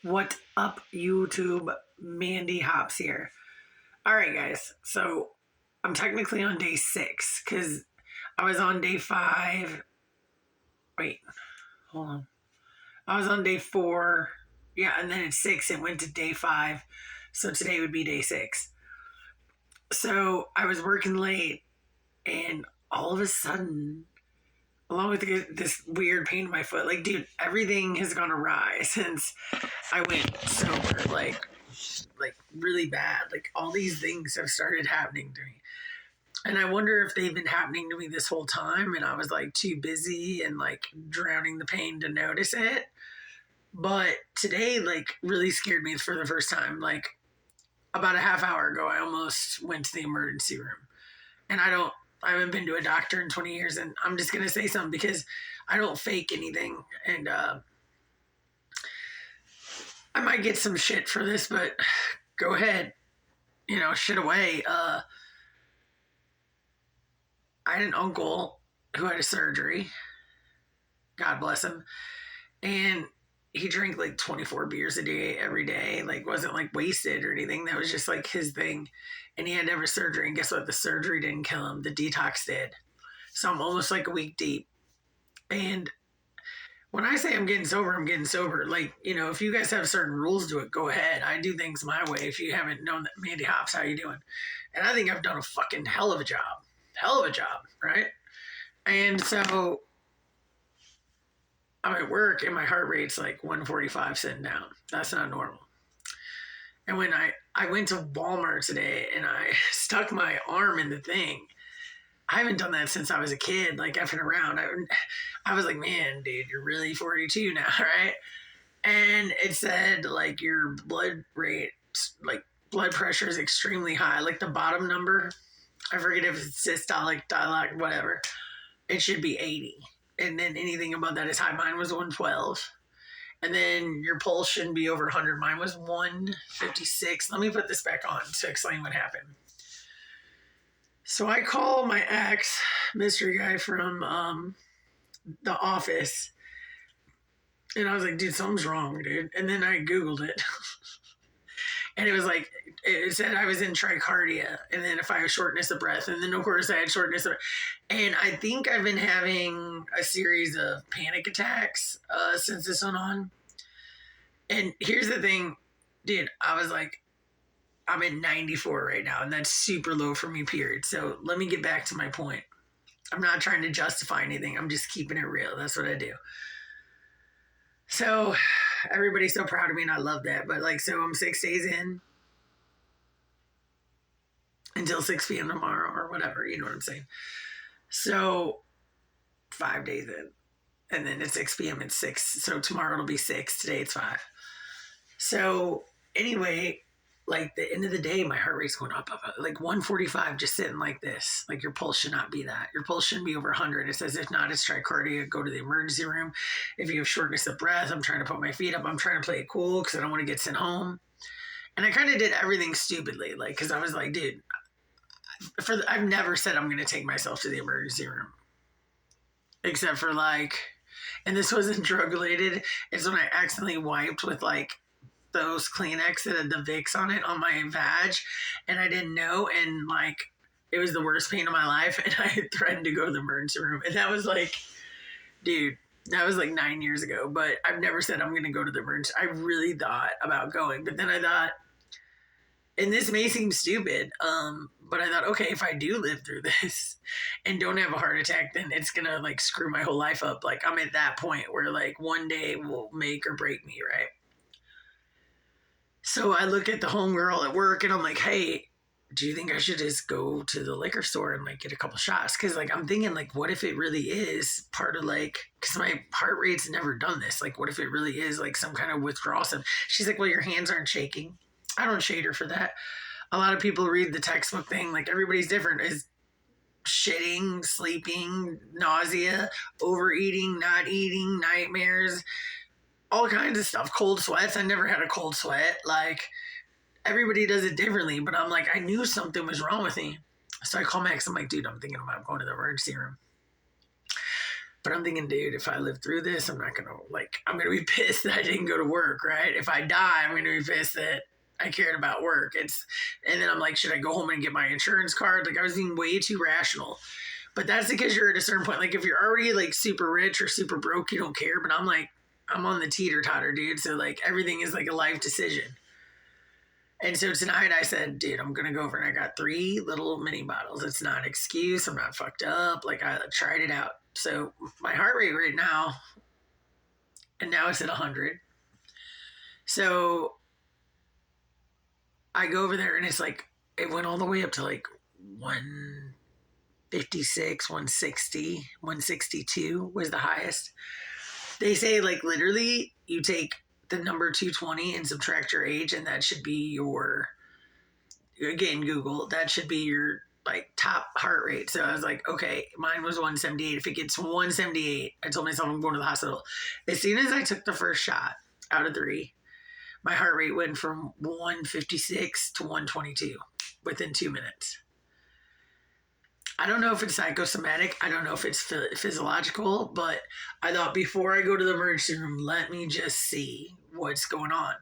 What up, YouTube? Mandee Hops here. All right, guys. So I'm technically on day 6 because I was on day 5. Wait, hold on. I was on day 4. Yeah, and then at 6 it went to day 5. So today would be day 6. So I was working late, and all of a sudden, along with this weird pain in my foot, like, dude, everything has gone awry since I went sober. Like really bad. Like all these things have started happening to me. And I wonder if they've been happening to me this whole time and I was like too busy and like drowning the pain to notice it. But today like really scared me for the first time. Like about a half hour ago I almost went to the emergency room. And I haven't been to a doctor in 20 years, and I'm just going to say something because I don't fake anything. And I might get some shit for this, but go ahead, shit away. I had an uncle who had a surgery. God bless him. And he drank like 24 beers a day every day. Like wasn't like wasted or anything. That was just like his thing. And he had to have a surgery. And guess what? The surgery didn't kill him. The detox did. So I'm almost like a week deep. And when I say I'm getting sober, I'm getting sober. Like, if you guys have certain rules to it, go ahead. I do things my way. If you haven't known that, Mandee Hops, how you doing? And I think I've done a fucking hell of a job. Hell of a job, right? And so I'm at work and my heart rate's like 145 sitting down. That's not normal. And when I went to Walmart today and I stuck my arm in the thing, I haven't done that since I was a kid, like effing around. I was like, man, dude, you're really 42 now, right? And it said like your blood rate, like blood pressure is extremely high. Like the bottom number, I forget if it's systolic, diastolic, whatever. It should be 80. And then anything above that is high. Mine was 112. And then your pulse shouldn't be over 100. Mine was 156. Let me put this back on to explain what happened. So I call my ex, mystery guy from the office. And I was like, dude, something's wrong, dude. And then I Googled it. And it was like, it said I was in tricardia. And then if I have shortness of breath. And then, of course, I had shortness of breath. And I think I've been having a series of panic attacks since this went on. And here's the thing, dude, I was like, I'm at 94 right now, and that's super low for me, period. So let me get back to my point. I'm not trying to justify anything. I'm just keeping it real. That's what I do. So everybody's so proud of me, and I love that. But so I'm 6 days in until 6 p.m. tomorrow or whatever. You know what I'm saying? So 5 days in, and then at 6 p.m. it's 6. So tomorrow it'll be 6. Today it's 5. So anyway, like the end of the day, my heart rate's going up, like 145, just sitting like this. Like your pulse should not be that. Your pulse shouldn't be over 100. It says if not, it's tricardia. Go to the emergency room. If you have shortness of breath, I'm trying to put my feet up. I'm trying to play it cool because I don't want to get sent home. And I kind of did everything stupidly, like because I was like, dude, I've never said I'm going to take myself to the emergency room, except for and this wasn't drug related. It's when I accidentally wiped with those Kleenex that had the Vicks on it on my vag, and I didn't know, and it was the worst pain of my life, and I threatened to go to the emergency room, and that was dude, that was 9 years ago, but I've never said I'm going to go to the emergency. I really thought about going, but then I thought, and this may seem stupid, but I thought, okay, if I do live through this and don't have a heart attack, then it's going to screw my whole life up. I'm at that point where one day will make or break me, right? So I look at the homegirl at work and I'm like, hey, do you think I should just go to the liquor store and get a couple shots? Because I'm thinking what if it really is part of because my heart rate's never done this. What if it really is some kind of withdrawal? She's like, well, your hands aren't shaking. I don't shade her for that. A lot of people read the textbook thing. Everybody's different. Is shitting, sleeping, nausea, overeating, not eating, nightmares, all kinds of stuff. Cold sweats. I never had a cold sweat. Everybody does it differently, but I'm I knew something was wrong with me. So I call Max. I'm like, dude, I'm thinking about going to the emergency room. But I'm thinking, dude, if I live through this, I'm not going to, like, I'm going to be pissed that I didn't go to work, right? If I die, I'm going to be pissed that I cared about work. And then I'm like, should I go home and get my insurance card? Like, I was being way too rational. But that's because you're at a certain point. Like, if you're already, like, super rich or super broke, you don't care. But I'm like, I'm on the teeter-totter, dude. So, like, everything is, like, a life decision. And so tonight I said, dude, I'm going to go over and I got 3 little mini bottles. It's not an excuse. I'm not fucked up. Like, I tried it out. So my heart rate right now, and now it's at 100. So I go over there and it's like, it went all the way up to like 156, 160, 162 was the highest. They say, like, literally you take the number 220 and subtract your age, and that should be your, again, Google, that should be your, like, top heart rate. So I was like, okay, mine was 178. If it gets 178, I told myself I'm going to the hospital. As soon as I took the first shot out of 3, my heart rate went from 156 to 122 within 2 minutes. I don't know if it's psychosomatic. I don't know if it's physiological, but I thought before I go to the emergency room, let me just see what's going on.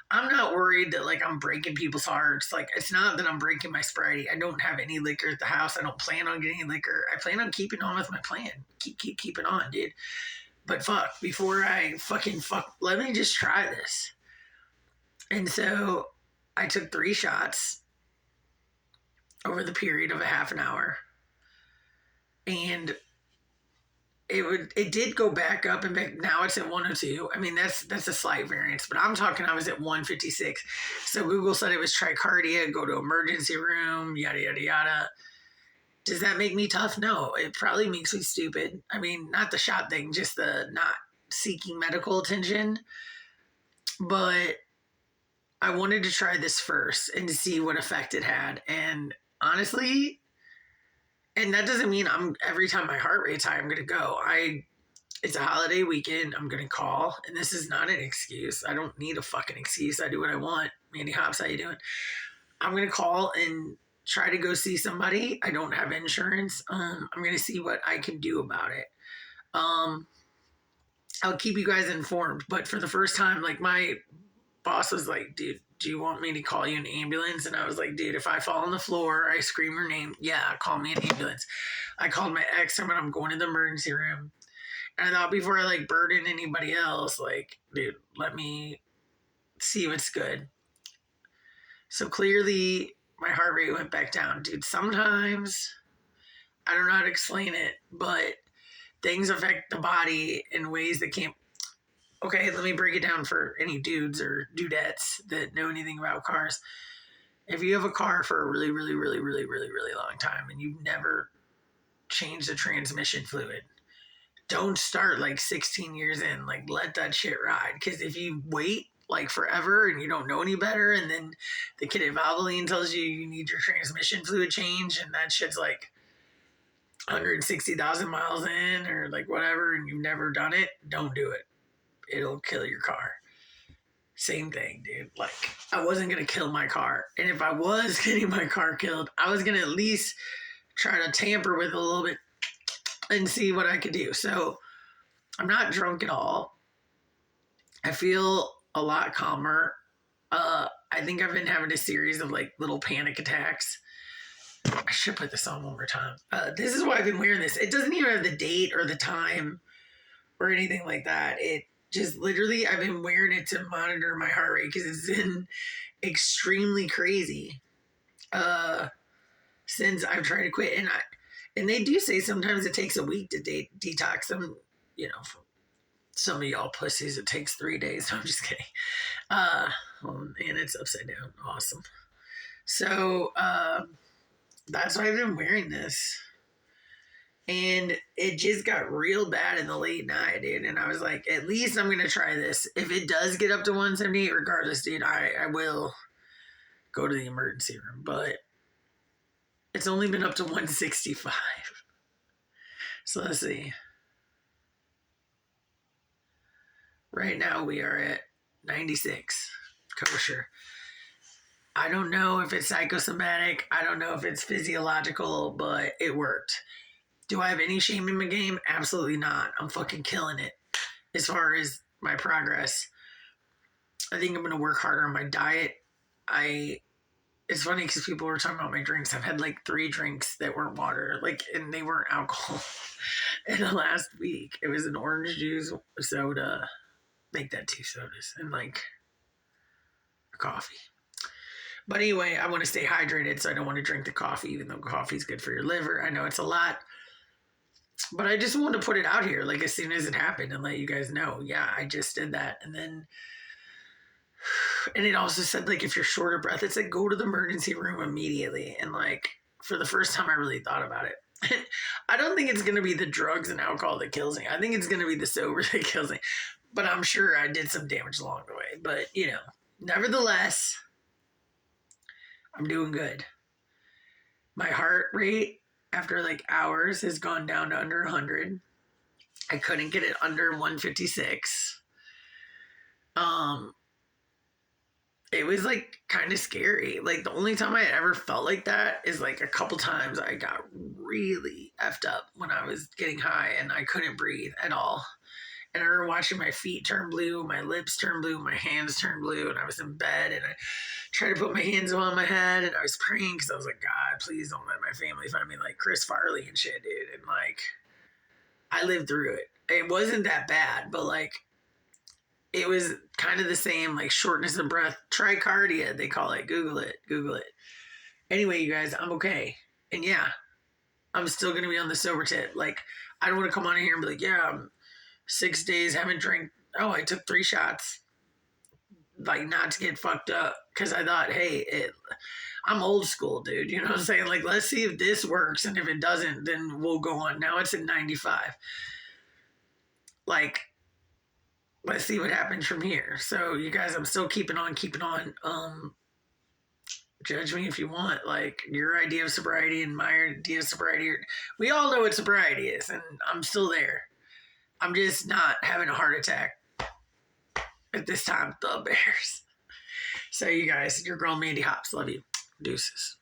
I'm not worried that, like, I'm breaking people's hearts. Like, it's not that I'm breaking my sobriety. I don't have any liquor at the house. I don't plan on getting liquor. I plan on keeping on with my plan. Keeping on, dude. But before I let me just try this. And so I took 3 shots over the period of a half an hour. And it did go back up and back. Now it's at 102. I mean, that's a slight variance, but I'm talking, I was at 156. So Google said it was tricardia, go to emergency room, yada, yada, yada. Does that make me tough? No, it probably makes me stupid. I mean, not the shot thing, just the not seeking medical attention. But I wanted to try this first and to see what effect it had. And honestly, and that doesn't mean every time my heart rate's high, I'm going to go. It's a holiday weekend. I'm going to call. And this is not an excuse. I don't need a fucking excuse. I do what I want. Mandee Hops, how you doing? I'm going to call and try to go see somebody. I don't have insurance. I'm going to see what I can do about it. I'll keep you guys informed. But for the first time, like, my boss was like, dude, do you want me to call you an ambulance? And I was like, dude, if I fall on the floor, I scream her name, yeah, call me an ambulance. I called my ex, and I'm going to the emergency room. And I thought, before I, like, burden anybody else, like, dude, let me see what's good. So clearly my heart rate went back down. Dude, sometimes, I don't know how to explain it, but things affect the body in ways that can't. Okay, let me break it down for any dudes or dudettes that know anything about cars. If you have a car for a really, really, really, really, really, really long time and you've never changed the transmission fluid, don't start like 16 years in. Like, let that shit ride. Because if you wait like forever and you don't know any better, and then the kid at Valvoline tells you need your transmission fluid changed, and that shit's like 160,000 miles in or like whatever, and you've never done it, don't do it. It'll kill your car. Same thing, dude. Like, I wasn't going to kill my car. And if I was getting my car killed, I was going to at least try to tamper with it a little bit and see what I could do. So I'm not drunk at all. I feel a lot calmer. I think I've been having a series of, like, little panic attacks. I should put this on one more time. This is why I've been wearing this. It doesn't even have the date or the time or anything like that. It just literally, I've been wearing it to monitor my heart rate because it's been extremely crazy since I've tried to quit. And they do say sometimes it takes a week to detox them. You know, for some of y'all pussies, it takes 3 days. I'm just kidding. And it's upside down. Awesome. So that's why I've been wearing this. And it just got real bad in the late night, dude. And I was like, at least I'm going to try this. If it does get up to 178, regardless, dude, I will go to the emergency room. But it's only been up to 165. So let's see. Right now we are at 96 kosher. I don't know if it's psychosomatic. I don't know if it's physiological, but it worked. Do I have any shame in my game? Absolutely not. I'm fucking killing it. As far as my progress, I think I'm going to work harder on my diet. It's funny because people were talking about my drinks. I've had like 3 drinks that weren't water, like, and they weren't alcohol in the last week. It was an orange juice soda, make that 2 sodas, and like a coffee. But anyway, I want to stay hydrated, so I don't want to drink the coffee, even though coffee's good for your liver. I know it's a lot, but I just want to put it out here, like, as soon as it happened, and let you guys know, yeah, I just did that. And it also said, like, if you're short of breath, it's like, go to the emergency room immediately. And like, for the first time, I really thought about it. I don't think it's going to be the drugs and alcohol that kills me. I think it's going to be the sober that kills me. But I'm sure I did some damage along the way. But, nevertheless, I'm doing good. My heart rate after like hours has gone down to under 100. I couldn't get it under 156. It was like kind of scary. Like, the only time I ever felt like that is like a couple times I got really effed up when I was getting high and I couldn't breathe at all. And I remember watching my feet turn blue, my lips turn blue, my hands turn blue, and I was in bed and I tried to put my hands on my head and I was praying because I was like, God, please don't let my family find me like Chris Farley and shit, dude. And like, I lived through it. It wasn't that bad, but like, it was kind of the same, like shortness of breath, tricardia, they call it. Google it. Anyway, you guys, I'm okay. And yeah, I'm still going to be on the sober tip. Like, I don't want to come on here and be like, yeah, I'm 6 days, haven't drank. Oh, I took 3 shots. Like, not to get fucked up. Because I thought, hey, I'm old school, dude. You know what I'm saying? Like, let's see if this works. And if it doesn't, then we'll go on. Now it's at 95. Like, let's see what happens from here. So, you guys, I'm still keeping on. Judge me if you want. Like, your idea of sobriety and my idea of sobriety, we all know what sobriety is, and I'm still there. I'm just not having a heart attack at this time. The Bears. So, you guys, your girl Mandee Hops. Love you. Deuces.